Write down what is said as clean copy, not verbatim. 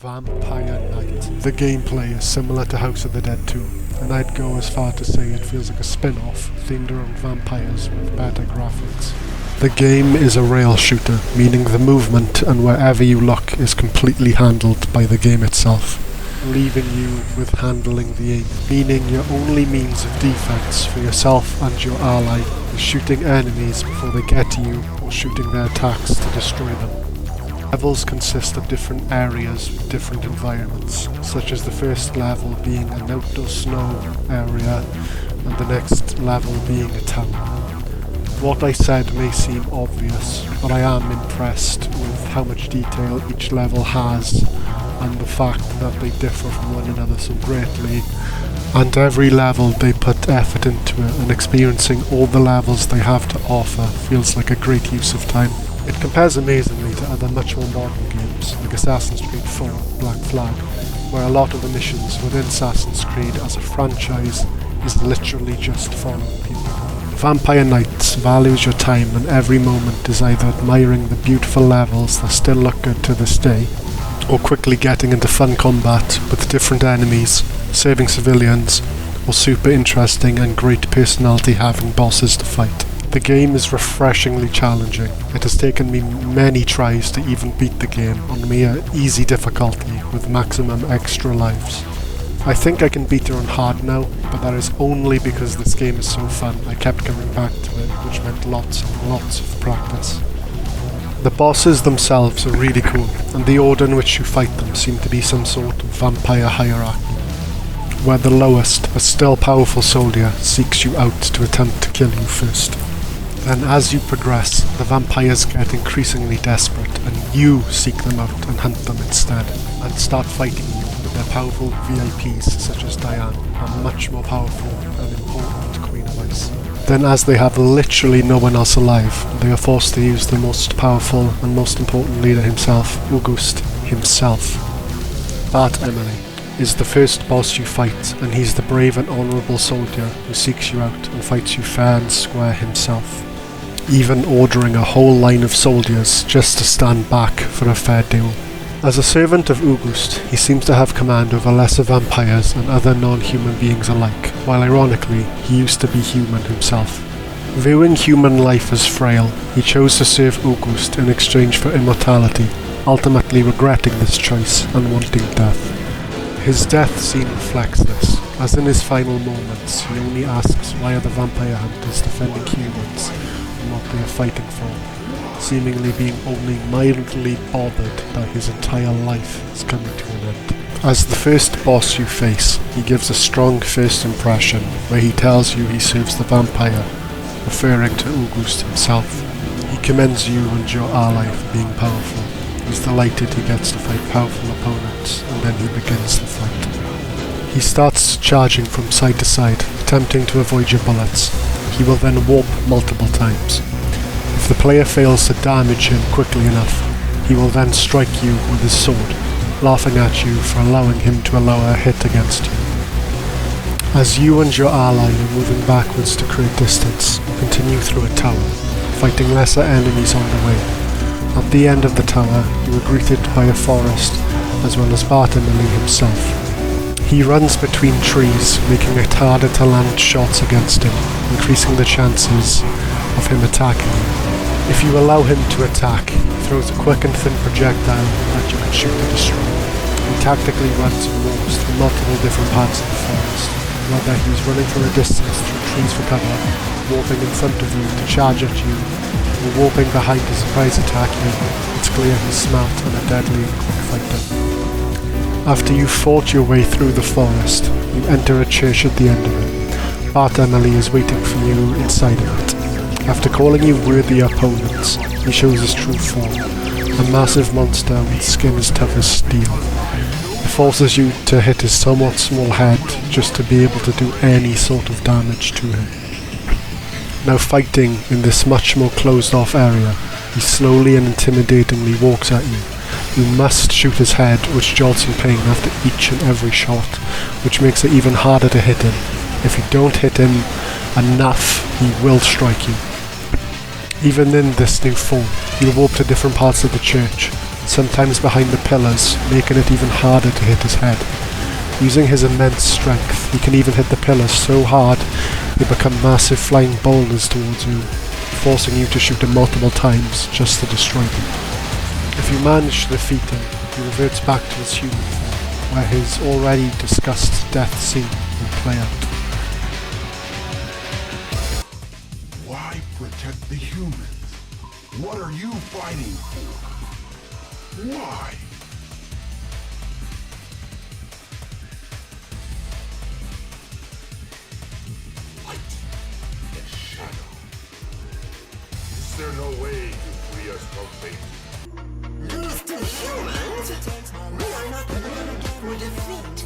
Vampire Knight. The gameplay is similar to House of the Dead 2, and I'd go as far to say it feels like a spin-off themed around vampires with better graphics. The game is a rail shooter, meaning the movement and wherever you look is completely handled by the game itself, leaving you with handling the aim, meaning your only means of defense for yourself and your ally is shooting enemies before they get to you or shooting their attacks to destroy them. Levels consist of different areas with different environments, such as the first level being an outdoor snow area and the next level being a town. What I said may seem obvious, but I am impressed with how much detail each level has and the fact that they differ from one another so greatly, and every level they put effort into it, and experiencing all the levels they have to offer feels like a great use of time. It compares amazingly to other much more modern games like Assassin's Creed 4, Black Flag, where a lot of the missions within Assassin's Creed as a franchise is literally just following people. Vampire Knights values your time, and every moment is either admiring the beautiful levels that still look good to this day, or quickly getting into fun combat with different enemies, saving civilians, or super interesting and great personality having bosses to fight. The game is refreshingly challenging. It has taken me many tries to even beat the game on mere easy difficulty with maximum extra lives. I think I can beat it on hard now, but that is only because this game is so fun. I kept coming back to it, which meant lots and lots of practice. The bosses themselves are really cool, and the order in which you fight them seem to be some sort of vampire hierarchy, where the lowest but still powerful soldier seeks you out to attempt to kill you first. Then as you progress, the vampires get increasingly desperate, and you seek them out and hunt them instead, and start fighting you with their powerful VIPs such as Diane, a much more powerful and important Queen of Ice. Then as they have literally no one else alive, they are forced to use the most powerful and most important leader himself, August himself. Bart Emily is the first boss you fight, and he's the brave and honourable soldier who seeks you out and fights you fair and square himself, even ordering a whole line of soldiers just to stand back for a fair deal. As a servant of August, he seems to have command over lesser vampires and other non-human beings alike, while ironically, he used to be human himself. Viewing human life as frail, he chose to serve August in exchange for immortality, ultimately regretting this choice and wanting death. His death scene reflects this, as in his final moments he only asks why are the vampire hunters defending humans and what they are fighting for, seemingly being only mildly bothered that his entire life is coming to an end. As the first boss you face, he gives a strong first impression where he tells you he serves the vampire, referring to August himself. He commends you and your ally for being powerful. He's delighted he gets to fight powerful opponents, and then he begins the fight. He starts charging from side to side, attempting to avoid your bullets. He will then warp multiple times. If the player fails to damage him quickly enough, he will then strike you with his sword, laughing at you for allowing him to allow a hit against you. As you and your ally are moving backwards to create distance, continue through a tower, fighting lesser enemies on the way. At the end of the tower, you are greeted by a forest, as well as Bart Emily himself. He runs between trees, making it harder to land shots against him, increasing the chances of him attacking you. If you allow him to attack, he throws a quick and thin projectile that you can shoot to destroy. He tactically runs and walks through multiple different parts of the forest, whether he's running from a distance through trees for cover, warping in front of you to charge at you, or warping behind to surprise attack you. It's clear he's smart and a deadly quick fighter. After you've fought your way through the forest, you enter a church at the end of it. Bart Emily is waiting for you inside of it. After calling you worthy opponents, he shows his true form, a massive monster with skin as tough as steel. It forces you to hit his somewhat small head just to be able to do any sort of damage to him. Now fighting in this much more closed off area, he slowly and intimidatingly walks at you. You must shoot his head, which jolts in pain after each and every shot, which makes it even harder to hit him. If you don't hit him enough, he will strike you. Even in this new form, you'll warp to different parts of the church, sometimes behind the pillars, making it even harder to hit his head. Using his immense strength, he can even hit the pillars so hard they become massive flying boulders towards you, forcing you to shoot him multiple times just to destroy them. If you manage to defeat him, he reverts back to his human form, where his already discussed death scene will play out. Why protect the humans? What are you fighting for? Why? Light and shadow. Is there no way to free us from fate? These two humans? We are not even gonna get through defeat.